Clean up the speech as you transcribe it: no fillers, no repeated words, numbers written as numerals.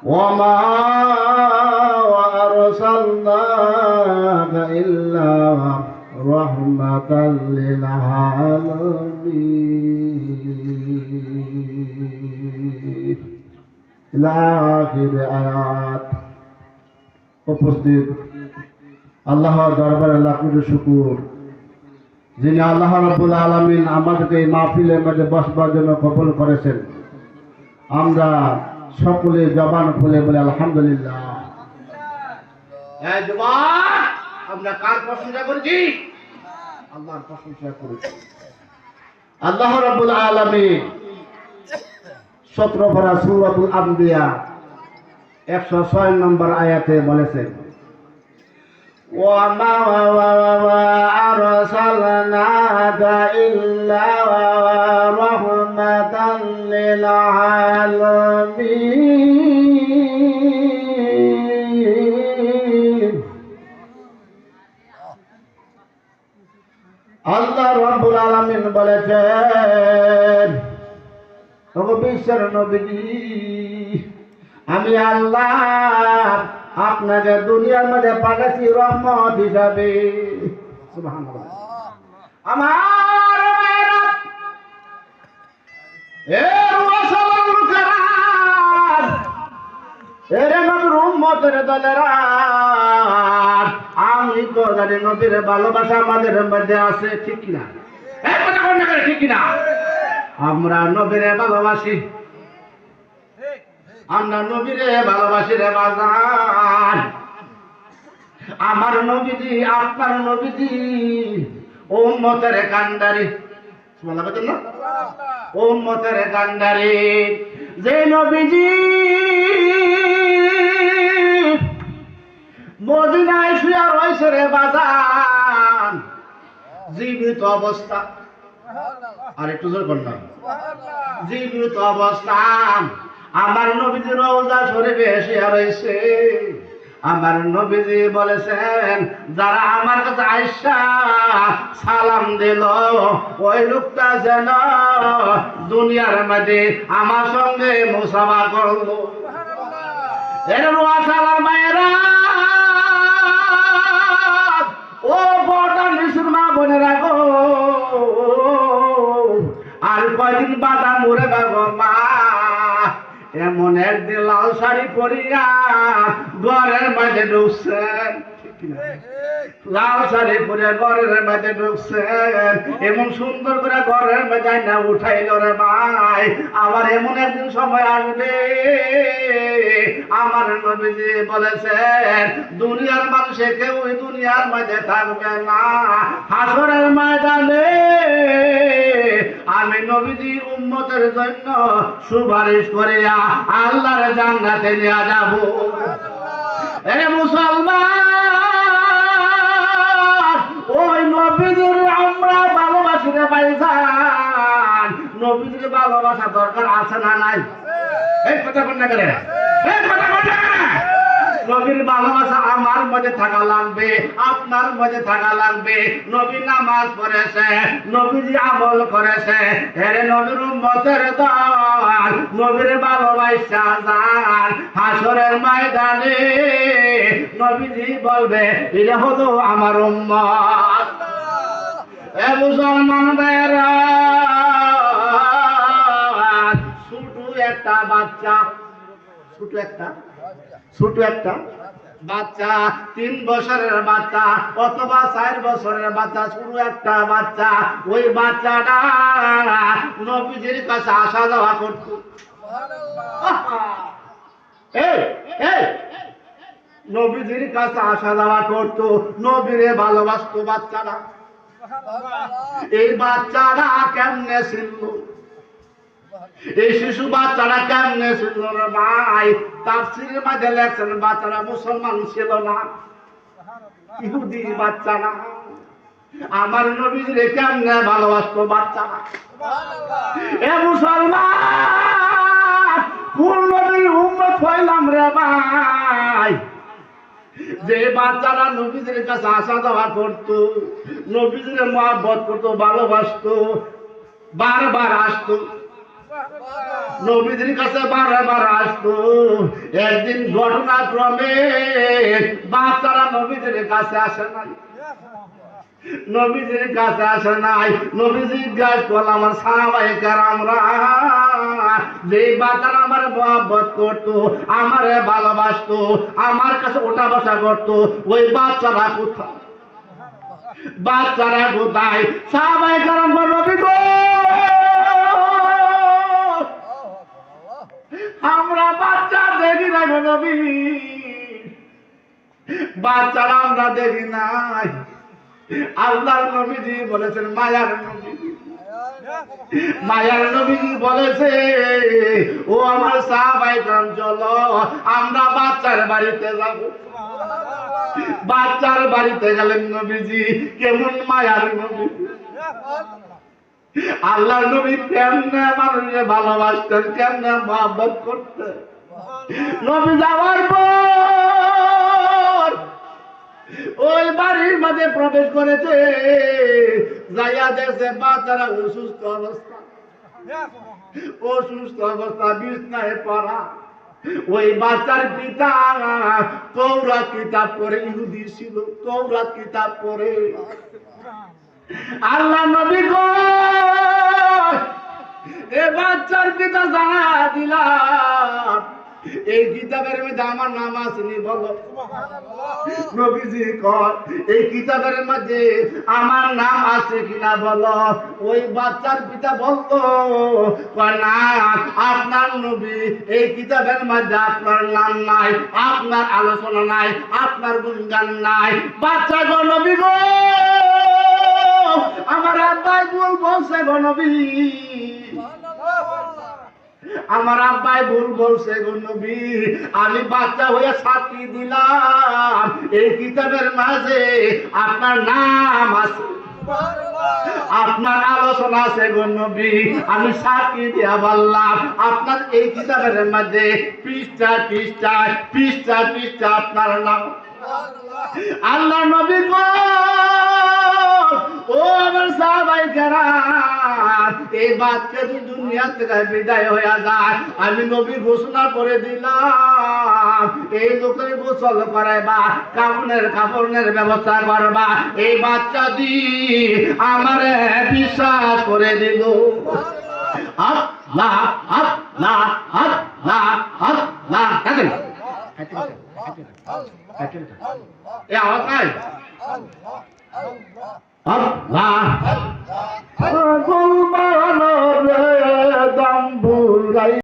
وما أرسلناك إلا رحمة للعالمين إلى آخر آيات। উপস্থিত আল্লাহর দরবারে লাখ কোটি শুকর, যিনি আল্লাহ রাব্বুল আলামিন আমাদেরকে এই মাহফিলের মধ্যে বসবার জন্য কবুল করেছেন। আমরা সকলে জবান খুলে বলে আলহামদুলিল্লাহ। আমরা কার প্রশংসা করেছি? আল্লাহর প্রশংসা করেছি। আল্লাহ রাব্বুল আলামিন 17 পারা সূরাতুল আম্বিয়া 106 নম্বর আয়াতে বলেছেন, وما أرسلناك إلا رحمة للعالمين। আল্লাহ রাব্বুল আলামিন বলেছেন, ওগো বিশ্বের নবী, আমি আল্লাহ আপনাকে দুনিয়ার মধ্যে পাঠাচ্ছি রহমত হিসাবে। সুবহানাল্লাহ। আমার ভাইরা, এ রাসূলুল মুকাররম, এরে নবীর উম্মতের দলেরা, আমি তো জানি নবীর ভালোবাসা আমাদের মধ্যে আছে, ঠিক কিনা? এই কথা কোন না, ঠিক কিনা? আমরা নবীরে ভালোবাসি, আমরা নবীরে ভালোবাসি রে বাজার। আমার নবীজি, আপনার নবীজি উম্মতের কান্ডারি, বলবেন না? উম্মতের কান্ডারি, যে নবীজি মদিনায় শুয়ে রয়েছে রে বাজার জীবিত অবস্থা। আর একটু জোর করলাম, জীবিত অবস্থা আমার নবীজি রওজা শরীফে এসে রয়েছে। আমার নবীজি বলেছেন, যারা আমার কাছে আয়েশা সালাম দিল, ওই লোকটা যেন দুনিয়ার মধ্যে আমার সঙ্গে মুসাফা করলো। এর ওয়াসালাম মায়েরা, ও বড় নিশুর মা বোনেরা গো, আর কয়দিন বাদা মরে যাবো মা। এমন একদিন লাল শাড়ি পরিয়া ঘরের মধ্যে ঢুকছেন, লাল শাড়ি পরে ঘরের মধ্যে ঢুকছেন, এমন সুন্দর করে ঘরের মধ্যে না উঠাইল রে ভাই। আবার এমন একদিন সময় আসবে, আমার নবীজি বলেছেন, দুনিয়ার মানুষে কেউ দুনিয়ার মধ্যে থাকবে না। হাসরের ময়দানে আমি নবীজি উম্মতের জন্য সুপারিশ করিয়া আল্লাহর জান্নাতে নিয়ে যাব। এ মুসলমান, ওই নবীজির আমরা ভালোবাসি রে ভাইজান। নবীজির ভালোবাসা দরকার আছে না নাই? এই কথা কোন না করে, এই কথা কোন না করে। নবীর ভালোবাসা আমার মধ্যে থাকা লাগবে, আপনার মধ্যে থাকা লাগবে। নবী নামাজ পড়েছে, নবীজি আমল করেছে, এর নবীর উম্মতের দল নবীর ভালোবাসা যান। হাসরের ময়দানে নবীজি বলবে, এটা হলো আমার উম্মত। এ মুসলমান ভাইরা, ছোট একটা বাচ্চা, ছোট একটা বাচ্চা, 3 বছরের বাচ্চা অথবা 4 বছরের বাচ্চা, ছোট একটা বাচ্চা, ওই বাচ্চাটা নবীজির কাছে আসা যাওয়া করত। নবীজির কাছে আসা যাওয়া করত, নবীরে ভালোবাসতো বাচ্চারা। এই বাচ্চারা কেমনে ছিল, এই শিশু বাচ্চারা কেমনে ছিল রে ভাই? তাফসীরের মধ্যে লেখছেন, বাচ্চারা মুসলমান ছিল না, ইহুদি বাচ্চারা। আমার নবীজিরে কেমনে ভালোবাসতো বাচ্চারা। এ মুসলমান, কোন নবীর উম্মত হইলাম রে ভাই? যে বাচ্চারা নবীজির কাছে আসা যাওয়া করতো, নবীজির মহব্বত করতো, ভালোবাসতো, বারবার আসতো, নবীজির কাছে বারবার আসতো। একদিন ঘটনাক্রমে বাচ্চারা নবীজির কাছে আসে নাই, নবীজির কাছে আসে নাই। নবীজি জিজ্ঞাসা করল আমার সাহাবায়ে কেরামরা, যে বাচ্চারা আমার মহব্বত করতো, আমারে ভালোবাসতো, আমার কাছে ওঠা বসা করতো, ওই বাচ্চারা কোথায়? বাচ্চারা কোথায়? সাহাবায়ে কেরাম বলল, নবী গো, আমরা বাচ্চা দেখি নাই গো নবী, বাচ্চারা আমরা দেখি নাই। আল্লাহর নবীজি বলেছেন, মায়ার নবী, মায়ার নবীজি বলেছে, ও আমার সাহাবায়ে কেরাম চলো আমরা বাচ্চার বাড়িতে যাব। বাচ্চার বাড়িতে গেলেন নবীজি, কেমন মায়ার নবী, আল্লাহর নবী কেমনে মানুষকে ভালোবাসতেন, কেমনে মহব্বত করতেন। নবী যাওয়ার পর ওই বাড়ির মাঝে প্রবেশ করেছে, যাইয়া দেখছে বাচ্চারা অসুস্থ অবস্থা, অসুস্থ অবস্থা, বিছনায় পড়া। ওই বাচ্চার পিতা তৌরাত কিতাব পড়ে, ইহুদি ছিল, তৌরাত কিতাব পড়ে। আল্লাহ নবী গো, এ বাচ্চার পিতা জানা দিলাম, এই কিতাবের মধ্যে আমার নাম আসেনি, বলো। নবীজি কয়, এই কিতাবের মধ্যে আমার নাম আছে কিনা বলো। ওই বাচ্চার পিতা বলতো, না, আপনার নবী এই কিতাবের মধ্যে আপনার নাম নাই, আপনার আলোচনা নাই, আপনার গুণগান নাই। বাচ্চা গো, নবী গো, আমার আব্বাই ভুল বলছে গো নবী, আমার আব্বাই ভুল বলছে গো নবী, আমি বাচ্চা হয়ে সাক্ষী দিলাম এই কিতাবের মাঝে আপনার নাম আছে, আপনার আলোচনা আছে গো নবী, আমি সাক্ষী দিয়া বললাম আপনার এই কিতাবের মধ্যে পৃষ্ঠা পৃষ্ঠা পৃষ্ঠা পৃষ্ঠা আপনার নাম। আল্লাহ নবী গো, ও আমার সাহাবায়ে কেরাম, এই বাচ্চা যদি দুনিয়া থেকে বিদায় হয়ে যায়, আমি নবী ঘোষণা করে দিলাম, এই লোকের গোসল করাইবা, কাপড়ের ব্যবস্থা করবা, এই বাচ্চা দি আমারে বিশ্বাস করে দিল। আল্লাহ আল্লাহ আল্লাহ আল্লাহ, এ আওয়াজ নাই? আল্লাহ আল্লাহ